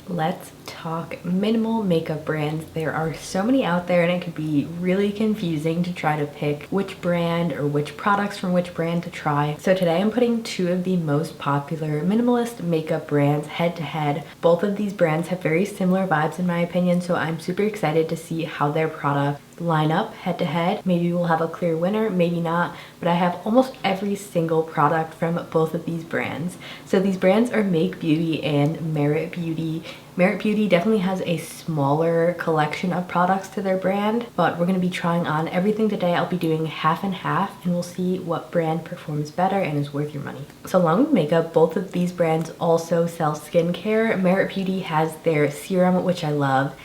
Let's talk minimal makeup brands. There are so many out there and it could be really confusing to try to pick which brand or which products from which brand to try. So today I'm putting two of the most popular minimalist makeup brands head to head. Both of these brands have very similar vibes in my opinion, so I'm super excited to see how their products line up head to head. Maybe we'll have a clear winner, maybe not, but I have almost every single product from both of these brands. So these brands are Make Beauty and Merit Beauty. Merit Beauty definitely has a smaller collection of products to their brand, but we're going to be trying on everything today. I'll be doing half and half and we'll see what brand performs better and is worth your money. So along with makeup, both of these brands also sell skincare. Merit Beauty has their serum, which I love.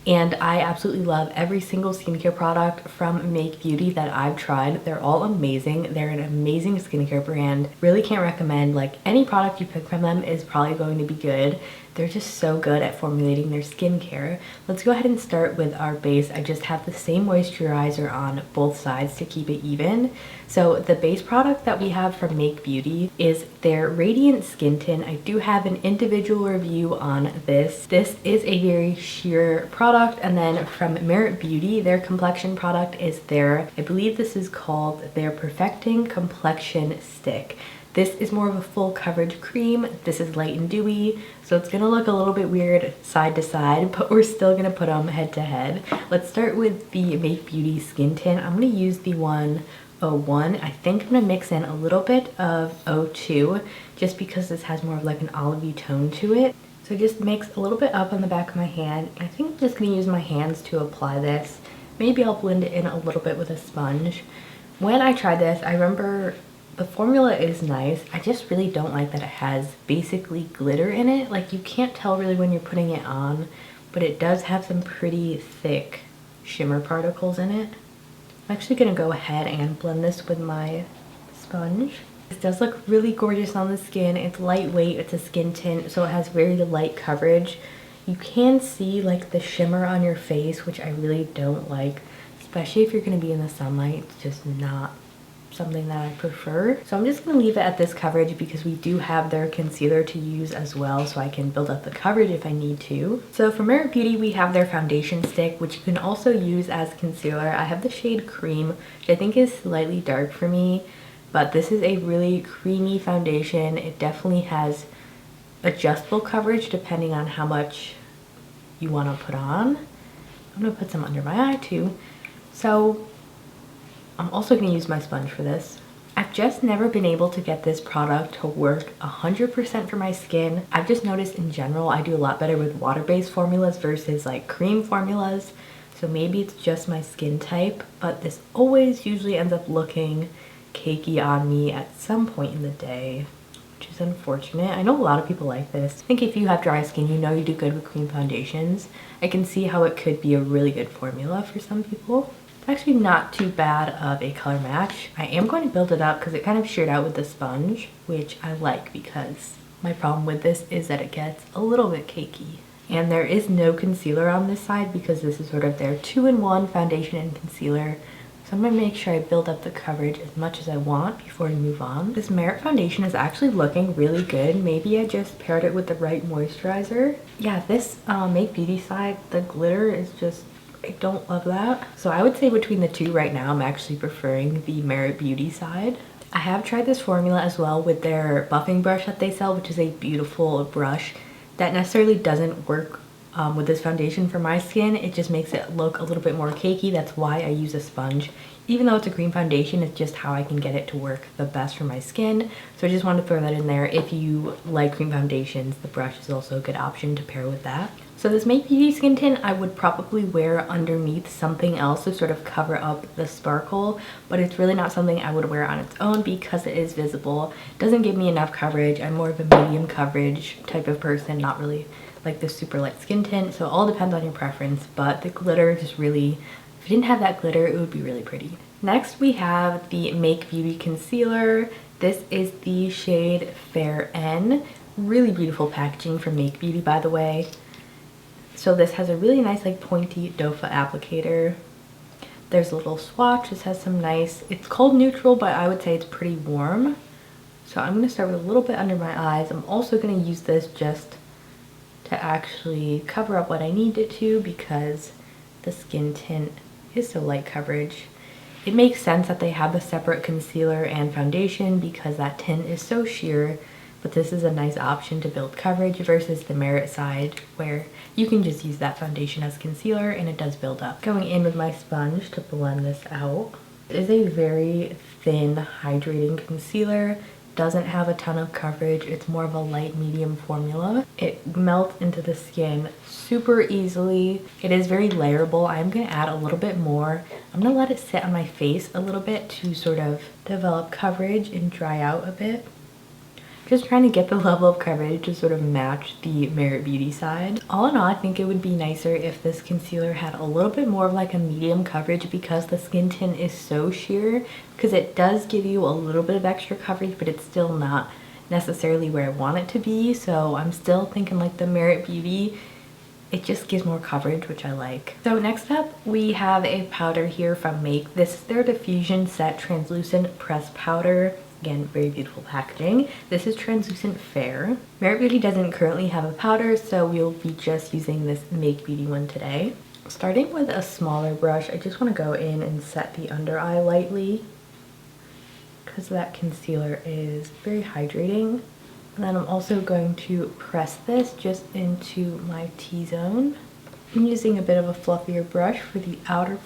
And I absolutely love every single skincare product from Make Beauty that I've tried. They're all amazing. They're an amazing skincare brand. Really can't recommend, like, any product you pick from them is probably going to be good. They're just so good at formulating their skincare. Let's go ahead and start with our base. I just have the same moisturizer on both sides to keep it even. So the base product that we have from Make Beauty is their Radiant Skin Tint. I do have an individual review on this. This is a very sheer product. And then from Merit Beauty, their complexion product is their, I believe this is called their Perfecting Complexion Stick. This is more of a full coverage cream. This is light and dewy, so it's gonna look a little bit weird side to side, but we're still gonna put them head to head. Let's start with the Make Beauty Skin Tint. I'm gonna use the 101. I think I'm gonna mix in a little bit of 02, just because this has more of like an olivey tone to it. So just mix a little bit up on the back of my hand. I think I'm just gonna use my hands to apply this. Maybe I'll blend it in a little bit with a sponge. When I tried this, I remember the formula is nice. I just really don't like that it has basically glitter in it. Like, you can't tell really when you're putting it on, but it does have some pretty thick shimmer particles in it. I'm actually gonna go ahead and blend this with my sponge. This does look really gorgeous on the skin. It's lightweight, it's a skin tint, so it has very light coverage. You can see like the shimmer on your face, which I really don't like, especially if you're gonna be in the sunlight. It's just not something that I prefer. So I'm just going to leave it at this coverage because we do have their concealer to use as well, so I can build up the coverage if I need to. So for Merit Beauty, we have their foundation stick, which you can also use as concealer. I have the shade Cream, which I think is slightly dark for me, but this is a really creamy foundation. It definitely has adjustable coverage depending on how much you want to put on. I'm going to put some under my eye too. So I'm also going to use my sponge for this. I've just never been able to get this product to work 100% for my skin. I've just noticed in general I do a lot better with water-based formulas versus like cream formulas. So maybe it's just my skin type, but this always usually ends up looking cakey on me at some point in the day, which is unfortunate. I know a lot of people like this. I think if you have dry skin, you know you do good with cream foundations. I can see how it could be a really good formula for some people. Actually not too bad of a color match. I am going to build it up because it kind of sheared out with the sponge, which I like because my problem with this is that it gets a little bit cakey. And there is no concealer on this side because this is sort of their 2-in-1 foundation and concealer. So I'm going to make sure I build up the coverage as much as I want before we move on. This Merit foundation is actually looking really good. Maybe I just paired it with the right moisturizer. Yeah, this Make Beauty side, the glitter is just, I don't love that. So I would say between the two right now, I'm actually preferring the Merit Beauty side. I have tried this formula as well with their buffing brush that they sell, which is a beautiful brush that necessarily doesn't work with this foundation for my skin. It just makes it look a little bit more cakey. That's why I use a sponge. Even though it's a cream foundation, it's just how I can get it to work the best for my skin. So I just wanted to throw that in there. If you like cream foundations, the brush is also a good option to pair with that. So this Make Beauty Skin Tint I would probably wear underneath something else to sort of cover up the sparkle, but it's really not something I would wear on its own because it is visible. It doesn't give me enough coverage. I'm more of a medium coverage type of person, not really like the super light skin tint, so it all depends on your preference, but the glitter just really, if it didn't have that glitter, it would be really pretty. Next we have the Make Beauty Concealer. This is the shade Fair N. Really beautiful packaging from Make Beauty, by the way. So this has a really nice like pointy doe foot applicator. There's a little swatch. This has some nice, it's called neutral, but I would say it's pretty warm. So I'm going to start with a little bit under my eyes. I'm also going to use this just to actually cover up what I need it to because the skin tint is so light coverage. It makes sense that they have a separate concealer and foundation because that tint is so sheer, but this is a nice option to build coverage versus the Merit side where you can just use that foundation as concealer and it does build up. Going in with my sponge to blend this out. It is a very thin hydrating concealer. Doesn't have a ton of coverage. It's more of a light medium formula. It melts into the skin super easily. It is very layerable. I'm going to add a little bit more. I'm going to let it sit on my face a little bit to sort of develop coverage and dry out a bit. Just trying to get the level of coverage to sort of match the Merit Beauty side. All in all, I think it would be nicer if this concealer had a little bit more of like a medium coverage because the skin tint is so sheer, because it does give you a little bit of extra coverage, but it's still not necessarily where I want it to be. So I'm still thinking like the Merit Beauty, it just gives more coverage, which I like. So next up, we have a powder here from Make. This is their Diffusion Set Translucent Pressed Powder. Again, very beautiful packaging. This is Translucent Fair. Merit Beauty doesn't currently have a powder, so we'll be just using this Make Beauty one today. Starting with a smaller brush, I just want to go in and set the under eye lightly because that concealer is very hydrating. And then I'm also going to press this just into my T-zone. I'm using a bit of a fluffier brush for the outer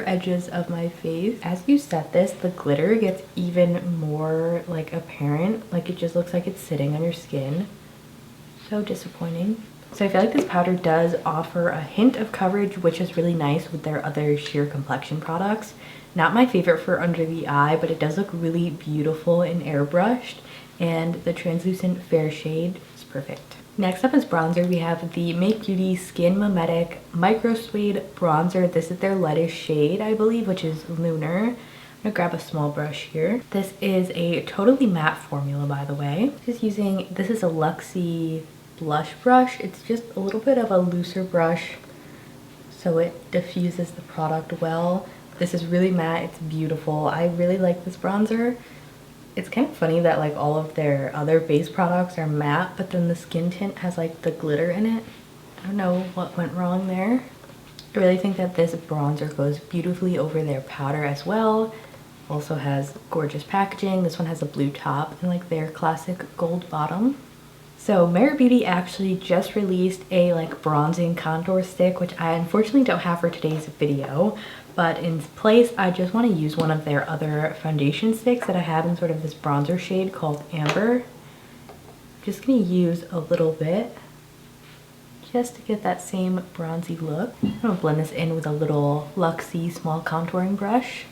edges of my face. As you set this, the glitter gets even more like apparent, like it just looks like it's sitting on your skin. So disappointing. So I feel like this powder does offer a hint of coverage, which is really nice with their other sheer complexion products. Not my favorite for under the eye, but it does look really beautiful and airbrushed, and the Translucent Fair shade is perfect. Next up is bronzer. We have the Make Beauty Skin Mimetic Microsuede Bronzer. This is their lightest shade, I believe, which is Lunar. I'm gonna grab a small brush here. This is a totally matte formula, by the way. This is a Luxie blush brush. It's just a little bit of a looser brush, so it diffuses the product well. This is really matte. It's beautiful. I really like this bronzer. It's kind of funny that like all of their other base products are matte, but then the skin tint has like the glitter in it. I don't know what went wrong there. I really think that this bronzer goes beautifully over their powder as well. Also has gorgeous packaging. This one has a blue top and like their classic gold bottom. So Merit Beauty actually just released a like bronzing contour stick, which I unfortunately don't have for today's video. But in place, I just want to use one of their other foundation sticks that I have in sort of this bronzer shade called Amber. I'm just going to use a little bit just to get that same bronzy look. I'm going to blend this in with a little Luxie small contouring brush.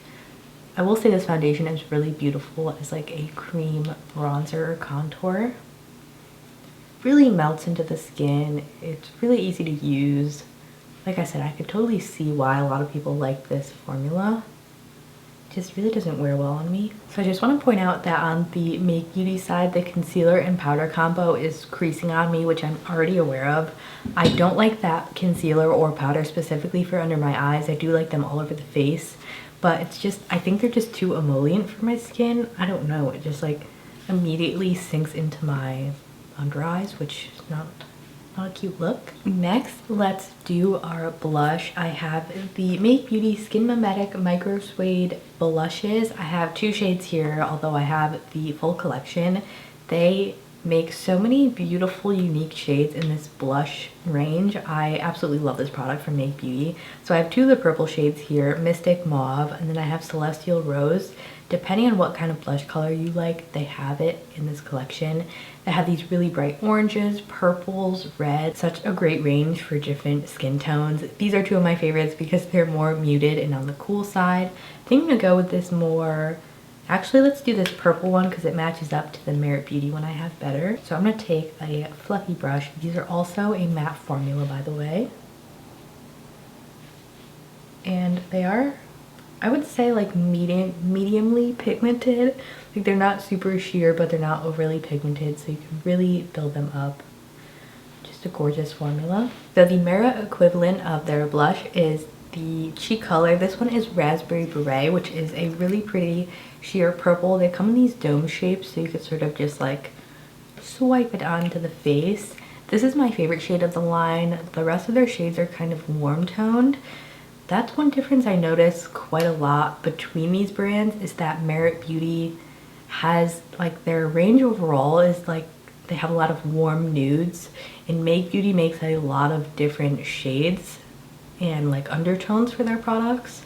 I will say this foundation is really beautiful as like a cream bronzer or contour. Really melts into the skin. It's really easy to use. Like I said, I could totally see why a lot of people like this formula. It just really doesn't wear well on me. So I just want to point out that on the Make Beauty side, the concealer and powder combo is creasing on me, which I'm already aware of. I don't like that concealer or powder specifically for under my eyes. I do like them all over the face, but it's just, I think they're just too emollient for my skin. I don't know, it just like immediately sinks into my under eyes, which is not a cute look. Next, let's do our blush. I have the Make Beauty Skin Mimetic Microsuede blushes. I have two shades here, although I have the full collection. They make so many beautiful, unique shades in this blush range. I absolutely love this product from Make Beauty. So I have two of the purple shades here, Mystic Mauve, and then I have Celestial Rose. Depending on what kind of blush color you like, they have it in this collection. They have these really bright oranges, purples, reds, such a great range for different skin tones. These are two of my favorites because they're more muted and on the cool side. I think I'm gonna go with this more, actually let's do this purple one because it matches up to the Merit Beauty one I have better. So I'm gonna take a fluffy brush. These are also a matte formula, by the way. And they are, I would say, like mediumly pigmented. Like they're not super sheer, but they're not overly pigmented, so you can really build them up. Just a gorgeous formula. So the Merit equivalent of their blush is the cheek color. This one is Raspberry Beret, which is a really pretty sheer purple. They come in these dome shapes, so you could sort of just like swipe it onto the face. This is my favorite shade of the line. The rest of their shades are kind of warm toned. That's one difference I notice quite a lot between these brands, is that Merit Beauty has, like, their range overall is like they have a lot of warm nudes, and Make Beauty makes a lot of different shades and like undertones for their products.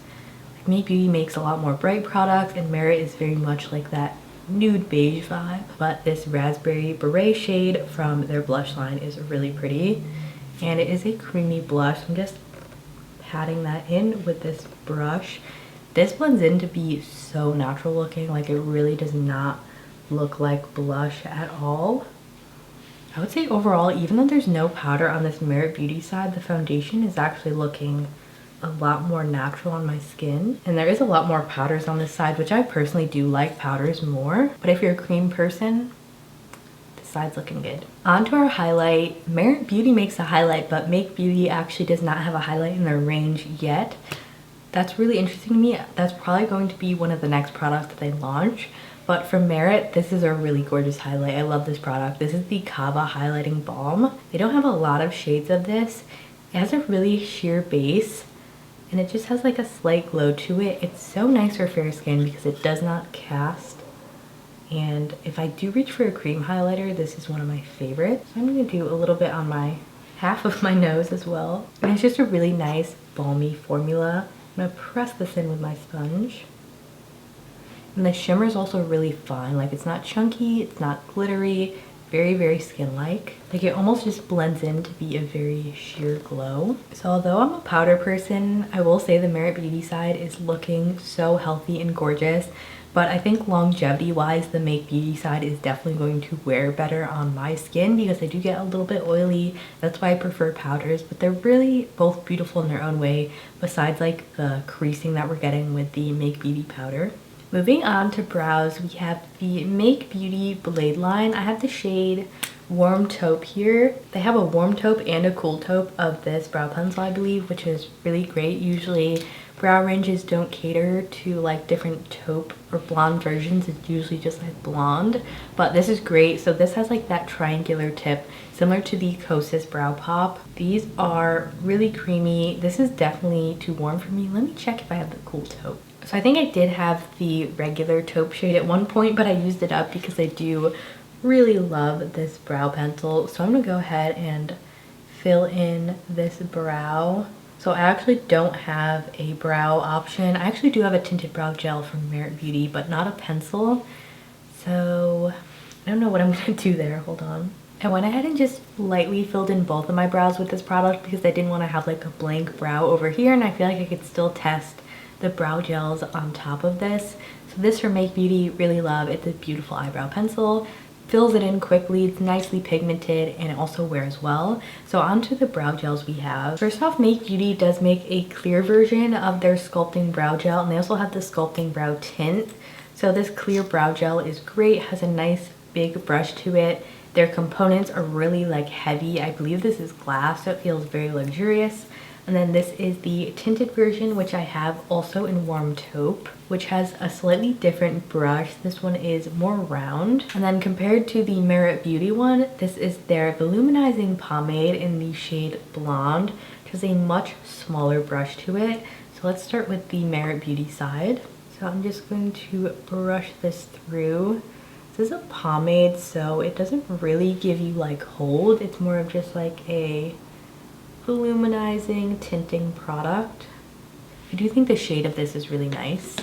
Like Make Beauty makes a lot more bright products, and Merit is very much like that nude beige vibe. But this Raspberry Beret shade from their blush line is really pretty, and it is a creamy blush. I'm just patting that in with this brush. This blends in to be so natural looking, like it really does not look like blush at all. I would say overall, even though there's no powder on this Merit Beauty side, the foundation is actually looking a lot more natural on my skin. And there is a lot more powders on this side, which I personally do like powders more. But if you're a cream person, this side's looking good. On to our highlight. Merit Beauty makes a highlight, but Make Beauty actually does not have a highlight in their range yet. That's really interesting to me. That's probably going to be one of the next products that they launch. But from Merit, this is a really gorgeous highlight. I love this product. This is the Kava Highlighting Balm. They don't have a lot of shades of this. It has a really sheer base, and it just has like a slight glow to it. It's so nice for fair skin because it does not cast. And if I do reach for a cream highlighter, this is one of my favorites. So I'm going to do a little bit on my half of my nose as well. And it's just a really nice balmy formula. I'm going to press this in with my sponge. And the shimmer is also really fine. Like, it's not chunky, it's not glittery, very, very skin-like. Like, it almost just blends in to be a very sheer glow. So although I'm a powder person, I will say the Merit Beauty side is looking so healthy and gorgeous. But I think longevity-wise, the Make Beauty side is definitely going to wear better on my skin because I do get a little bit oily. That's why I prefer powders, but they're really both beautiful in their own way, besides like the creasing that we're getting with the Make Beauty powder. Moving on to brows, we have the Make Beauty Blade line. I have the shade Warm Taupe here. They have a warm taupe and a cool taupe of this brow pencil, I believe, which is really great. Usually brow ranges don't cater to like different taupe or blonde versions. It's usually just like blonde, but this is great. So this has like that triangular tip similar to the Kosas Brow Pop. These are really creamy. This is definitely too warm for me. Let me check if I have the cool taupe. So I think I did have the regular taupe shade at one point, but I used it up because I do really love this brow pencil. So I'm gonna go ahead and fill in this brow. So I actually don't have a brow option. I actually do have a tinted brow gel from Merit Beauty, but not a pencil. So I don't know what I'm gonna do there. Hold on. I went ahead and just lightly filled in both of my brows with this product because I didn't want to have like a blank brow over here, and I feel like I could still test the brow gels on top of this. So this from Make Beauty, really love. It's a beautiful eyebrow pencil. Fills it in quickly, it's nicely pigmented, and it also wears well. So onto the brow gels we have. First off, Make Beauty does make a clear version of their Sculpting brow gel, and they also have the Sculpting brow tint. So this clear brow gel is great, has a nice big brush to it. Their components are really like heavy. I believe this is glass, so it feels very luxurious. And then this is the tinted version, which I have also in Warm Taupe, which has a slightly different brush. This one is more round. And then compared to the Merit Beauty one, this is their Volumizing Pomade in the shade Blonde, which has a much smaller brush to it. So let's start with the Merit Beauty side. So I'm just going to brush this through. This is a pomade, so it doesn't really give you like hold. It's more of just like a volumizing tinting product. I do think the shade of this is really nice.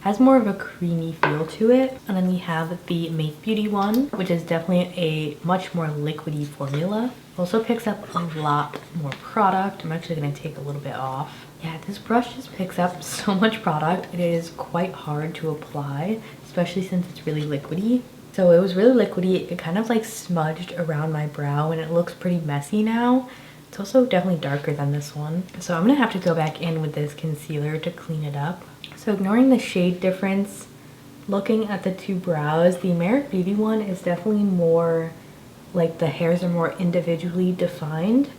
Has more of a creamy feel to it. And then we have the Make Beauty one, which is definitely a much more liquidy formula. Also picks up a lot more product. I'm actually going to take a little bit off. Yeah, this brush just picks up so much product. It is quite hard to apply, especially since it's really liquidy. So it was really liquidy. It kind of like smudged around my brow, and it looks pretty messy now. It's also definitely darker than this one. So I'm gonna have to go back in with this concealer to clean it up. So ignoring the shade difference, looking at the two brows, the Merit Beauty one is definitely more, like the hairs are more individually defined.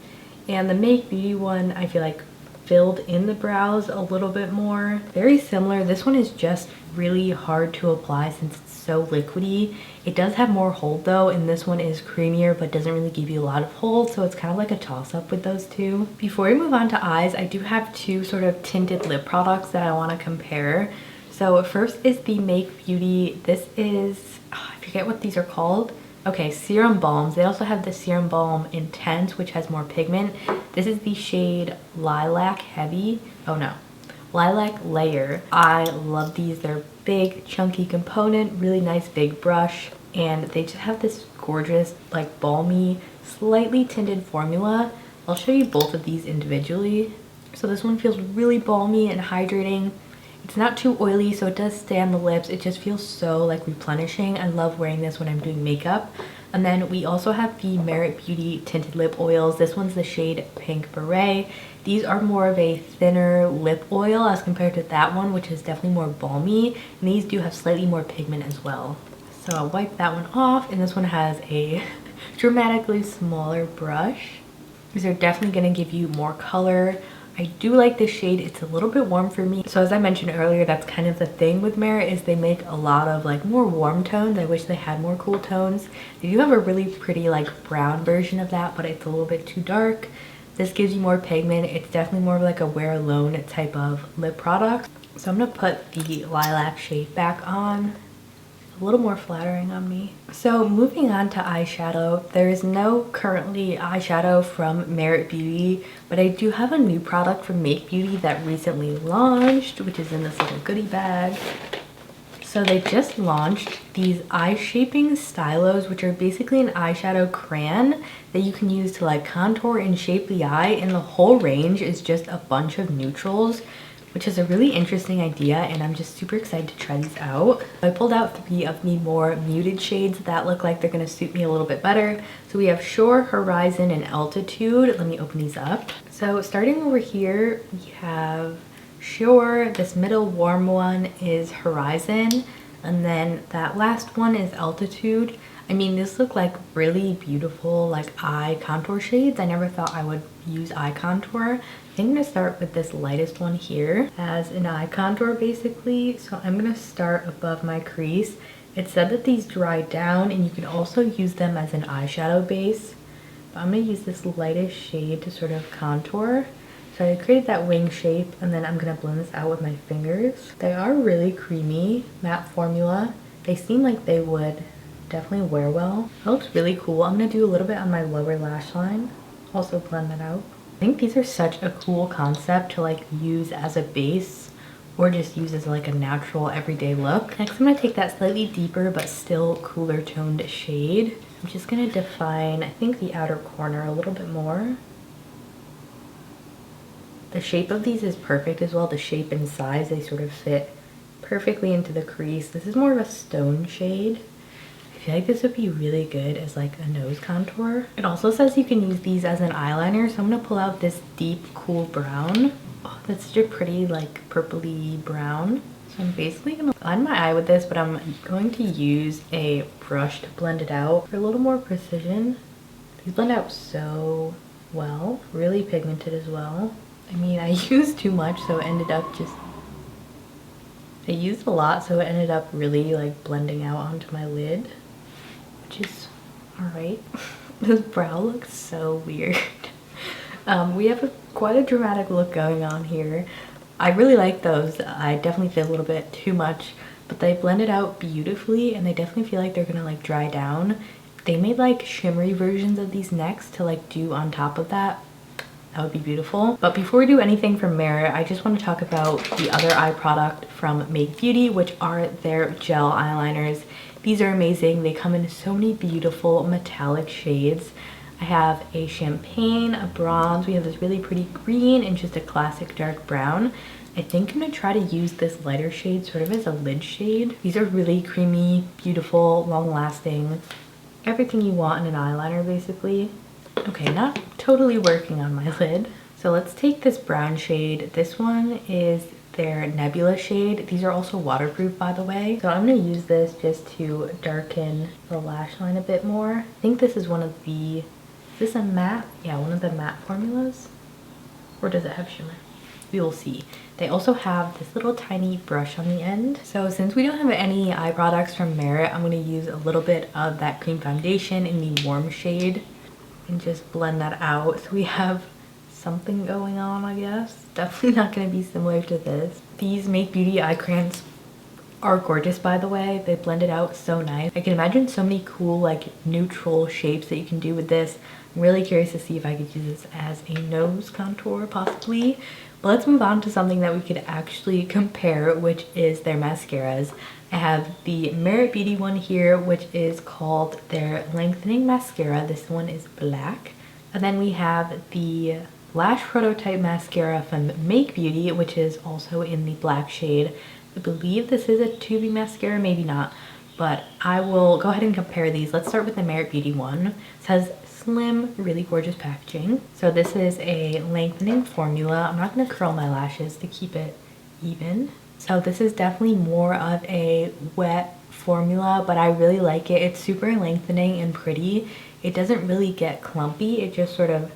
And the Make Beauty one, I feel like filled in the brows a little bit more. Very similar. This one is just really hard to apply since it's so liquidy. It does have more hold though, and this one is creamier but doesn't really give you a lot of hold, so it's kind of like a toss-up with those two. Before we move on to eyes, I do have two sort of tinted lip products that I want to compare. So first is the Make Beauty. This is, I forget what these are called. Okay, serum balms. They also have the serum balm Intense, which has more pigment. This is the shade Lilac Heavy. Oh no, Lilac Layer. I love these. They're big, chunky component, really nice big brush, and they just have this gorgeous, like balmy, slightly tinted formula. I'll show you both of these individually. So this one feels really balmy and hydrating. It's not too oily, so it does stay on the lips. It just feels so like replenishing. I love wearing this when I'm doing makeup. And then we also have the Merit Beauty Tinted Lip Oils. This one's the shade Pink Beret. These are more of a thinner lip oil as compared to that one, which is definitely more balmy. And these do have slightly more pigment as well. So I'll wipe that one off, and this one has a dramatically smaller brush. These are definitely going to give you more color. I do like this shade. It's a little bit warm for me. So as I mentioned earlier, that's kind of the thing with Merit, is they make a lot of like more warm tones. I wish they had more cool tones. They do have a really pretty like brown version of that, but it's a little bit too dark. This gives you more pigment. It's definitely more of like a wear alone type of lip product. So I'm gonna put the lilac shade back on. A little more flattering on me. So moving on to eyeshadow, there is no currently eyeshadow from Merit Beauty, but I do have a new product from Make Beauty that recently launched, which is in this little goodie bag. So they just launched these eye shaping stylos, which are basically an eyeshadow crayon that you can use to like contour and shape the eye, and the whole range is just a bunch of neutrals, which is a really interesting idea, and I'm just super excited to try these out. I pulled out 3 of the more muted shades that look like they're gonna suit me a little bit better. So we have Shore, Horizon, and Altitude. Let me open these up. So starting over here, we have Shore. This middle warm one is Horizon, and then that last one is Altitude. I mean, these look like really beautiful like eye contour shades. I never thought I would use eye contour. I think I'm gonna start with this lightest one here as an eye contour basically. So I'm gonna start above my crease. It said that these dry down and you can also use them as an eyeshadow base. But I'm gonna use this lightest shade to sort of contour. So I created that wing shape, and then I'm gonna blend this out with my fingers. They are really creamy, matte formula. They seem like they would definitely wear well. That looks really cool. I'm gonna do a little bit on my lower lash line. Also blend that out. I think these are such a cool concept to like use as a base or just use as like a natural everyday look. Next I'm gonna take that slightly deeper but still cooler toned shade. I'm just gonna define, I think, the outer corner a little bit more. The shape of these is perfect as well. The shape and size, they sort of fit perfectly into the crease. This is more of a stone shade. I feel like this would be really good as like a nose contour. It also says you can use these as an eyeliner, so I'm gonna pull out this deep cool brown. Oh, that's such a pretty like purpley brown. So I'm basically gonna line my eye with this, but I'm going to use a brush to blend it out for a little more precision. These blend out so well, really pigmented as well. I mean, I used too much, so it ended up just, I used a lot, so it ended up really like blending out onto my lid, which is all right. This brow looks so weird. We have quite a dramatic look going on here. I really like those. I definitely feel a little bit too much, but they blended out beautifully, and they definitely feel like they're gonna like dry down. They made like shimmery versions of these next to like do on top of that. That would be beautiful. But before we do anything from Merit, I just want to talk about the other eye product from Make Beauty, which are their gel eyeliners. These are amazing. They come in so many beautiful metallic shades. I have a champagne, a bronze, we have this really pretty green, and just a classic dark brown. I think I'm gonna try to use this lighter shade sort of as a lid shade. These are really creamy, beautiful, long lasting, everything you want in an eyeliner basically. Okay, not totally working on my lid. So let's take this brown shade. This one is their Nebula shade. These are also waterproof, by the way. So I'm gonna use this just to darken the lash line a bit more. I think this is one of the, is this a matte? Yeah, one of the matte formulas. Or does it have shimmer? we will see. They also have this little tiny brush on the end. So since we don't have any eye products from Merit, I'm going to use a little bit of that cream foundation in the warm shade and just blend that out. So we have something going on, I guess. Definitely not going to be similar to this. These Make Beauty eye crayons are gorgeous, by the way. They blend it out so nice. I can imagine so many cool like neutral shapes that you can do with this. I'm really curious to see if I could use this as a nose contour possibly. But let's move on to something that we could actually compare, which is their mascaras. I have the Merit Beauty one here, which is called their Lengthening Mascara. This one is black. And then we have the Lash Prototype Mascara from Make Beauty, which is also in the black shade. I believe this is a tubing mascara, maybe not, but I will go ahead and compare these. Let's start with the Merit Beauty one. It says slim, really gorgeous packaging. So this is a lengthening formula. I'm not going to curl my lashes to keep it even. So this is definitely more of a wet formula, but I really like it. It's super lengthening and pretty. It doesn't really get clumpy. It just sort of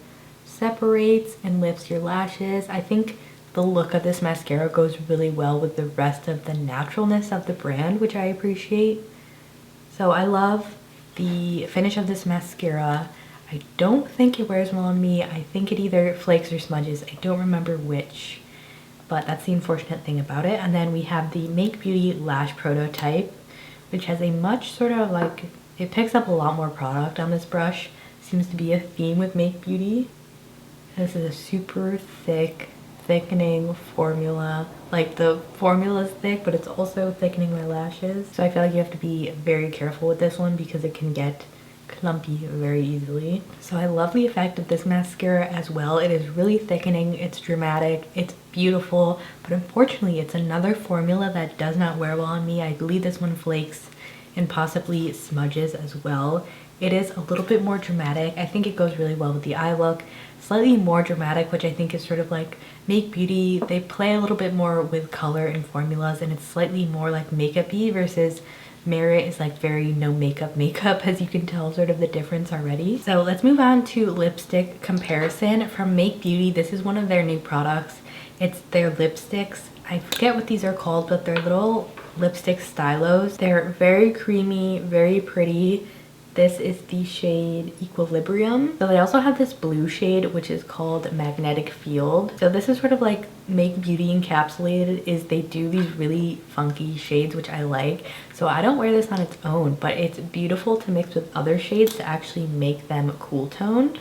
separates and lifts your lashes. I think the look of this mascara goes really well with the rest of the naturalness of the brand, which I appreciate. So I love the finish of this mascara. I don't think it wears well on me. I think it either flakes or smudges. I don't remember which, but that's the unfortunate thing about it. And then we have the Make Beauty Lash Prototype, which has a much sort of like, it picks up a lot more product on this brush. Seems to be a theme with Make Beauty. This is a super thick thickening formula. Like the formula is thick, but it's also thickening my lashes. So I feel like you have to be very careful with this one because it can get clumpy very easily. So I love the effect of this mascara as well. It is really thickening, it's dramatic, it's beautiful, but unfortunately it's another formula that does not wear well on me. I believe this one flakes and possibly smudges as well. It is a little bit more dramatic. I think it goes really well with the eye look. Slightly more dramatic, which I think is sort of like Make Beauty. They play a little bit more with color and formulas, and it's slightly more like makeup-y versus Merit is like very no makeup, as you can tell sort of the difference already. So let's move on to lipstick comparison from Make Beauty. This is one of their new products. It's their lipsticks. I forget what these are called, but they're little lipstick stylos. They're very creamy, very pretty. This is the shade Equilibrium. So they also have this blue shade, which is called Magnetic Field. So this is sort of like Make Beauty encapsulated, is they do these really funky shades, which I like. So I don't wear this on its own, but it's beautiful to mix with other shades to actually make them cool toned.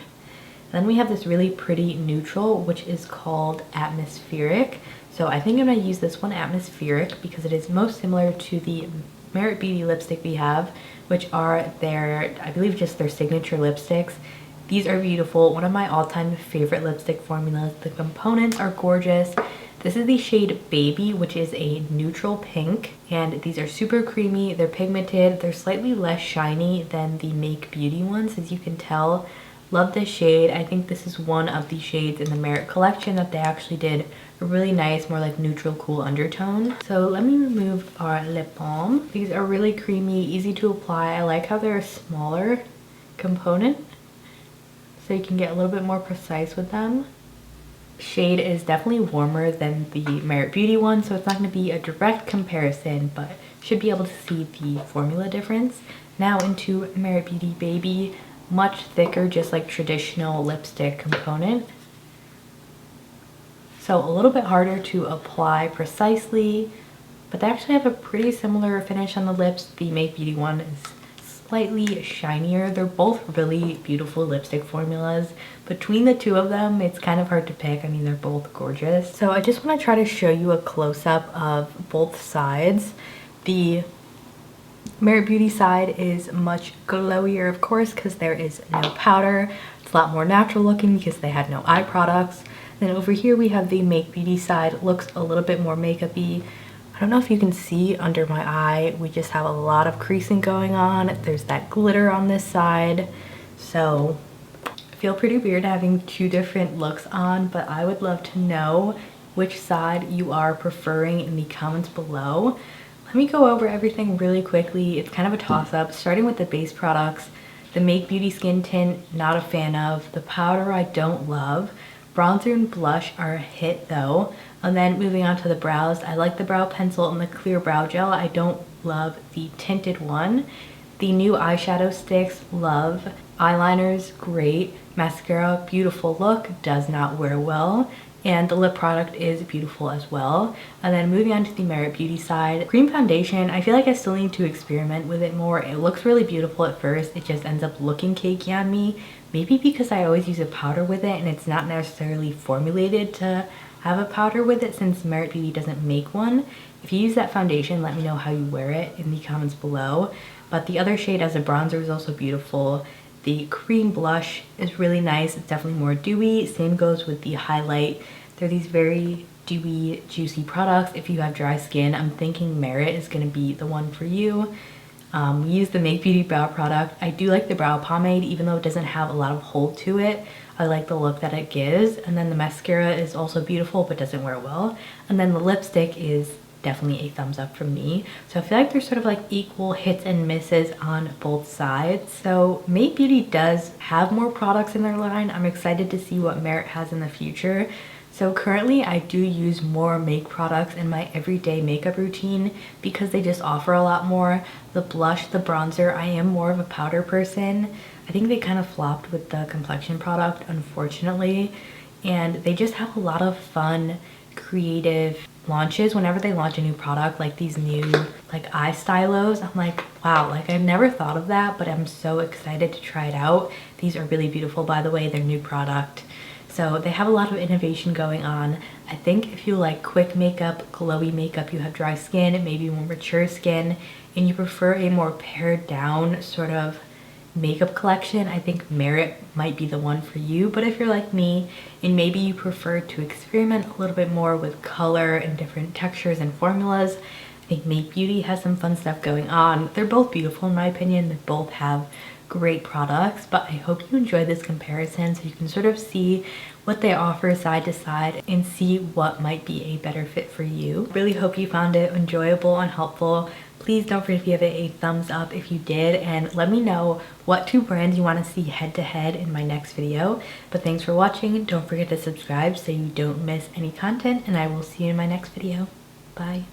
Then we have this really pretty neutral, which is called Atmospheric. So I think I'm gonna use this one, Atmospheric, because it is most similar to the Merit Beauty lipstick we have, which are their, I believe just their signature lipsticks. These are beautiful, one of my all-time favorite lipstick formulas. The components are gorgeous. This is the shade Baby, which is a neutral pink, and these are super creamy, they're pigmented, they're slightly less shiny than the Make Beauty ones, as you can tell. Love this shade. I think this is one of the shades in the Merit collection that they actually did a really nice, more like neutral, cool undertone. So let me remove our lip balm. These are really creamy, easy to apply. I like how they're a smaller component, so you can get a little bit more precise with them. Shade is definitely warmer than the Merit Beauty one, so it's not going to be a direct comparison, but should be able to see the formula difference. Now into Merit Beauty Baby. Much thicker, just like traditional lipstick component. So a little bit harder to apply precisely, but they actually have a pretty similar finish on the lips. The Make Beauty one is slightly shinier. They're both really beautiful lipstick formulas. Between the two of them, it's kind of hard to pick. I mean, they're both gorgeous. So I just want to try to show you a close-up of both sides. The Merit Beauty side is much glowier, of course, because there is no powder. It's a lot more natural looking because they had no eye products. Then over here we have the Make Beauty side. It looks a little bit more makeup-y. I don't know if you can see under my eye, we just have a lot of creasing going on. There's that glitter on this side. So I feel pretty weird having two different looks on, but I would love to know which side you are preferring in the comments below. Let me go over everything really quickly. It's kind of a toss-up, starting with the base products. The Make Beauty Skin Tint, not a fan of. The powder I don't love. Bronzer and blush are a hit though. And then moving on to the brows, I like the brow pencil and the clear brow gel. I don't love the tinted one. The new eyeshadow sticks, love. Eyeliners, great. Mascara, beautiful look, does not wear well. And the lip product is beautiful as well. And then moving on to the Merit Beauty side, cream foundation, I feel like I still need to experiment with it more. It looks really beautiful at first, it just ends up looking cakey on me. Maybe because I always use a powder with it and it's not necessarily formulated to have a powder with it since Merit Beauty doesn't make one. If you use that foundation, let me know how you wear it in the comments below. But the other shade as a bronzer is also beautiful. The cream blush is really nice. It's definitely more dewy. Same goes with the highlight. They're these very dewy, juicy products. If you have dry skin, I'm thinking Merit is going to be the one for you. We use the Make Beauty brow product. I do like the brow pomade, even though it doesn't have a lot of hold to it. I like the look that it gives. And then the mascara is also beautiful, but doesn't wear well. And then the lipstick is definitely a thumbs up from me. So I feel like there's sort of like equal hits and misses on both sides. So Make Beauty does have more products in their line. I'm excited to see what Merit has in the future. So currently I do use more Make products in my everyday makeup routine because they just offer a lot more. The blush, the bronzer, I am more of a powder person. I think they kind of flopped with the Complexion product, unfortunately. And they just have a lot of fun, creative launches whenever they launch a new product, like these new like eye stylos. I'm like, wow, like I've never thought of that, but I'm so excited to try it out. These are really beautiful, by the way, they're new product. So they have a lot of innovation going on. I think if you like quick makeup, glowy makeup, you have dry skin, maybe more mature skin, and you prefer a more pared down sort of makeup collection, I think Merit might be the one for you. But if you're like me and maybe you prefer to experiment a little bit more with color and different textures and formulas, I think Make Beauty has some fun stuff going on. They're both beautiful in my opinion. They both have great products, but I hope you enjoy this comparison so you can sort of see what they offer side to side and see what might be a better fit for you. Really hope you found it enjoyable and helpful. Please don't forget to give it a thumbs up if you did, and let me know what 2 brands you want to see head to head in my next video. But thanks for watching. Don't forget to subscribe so you don't miss any content, and I will see you in my next video. Bye.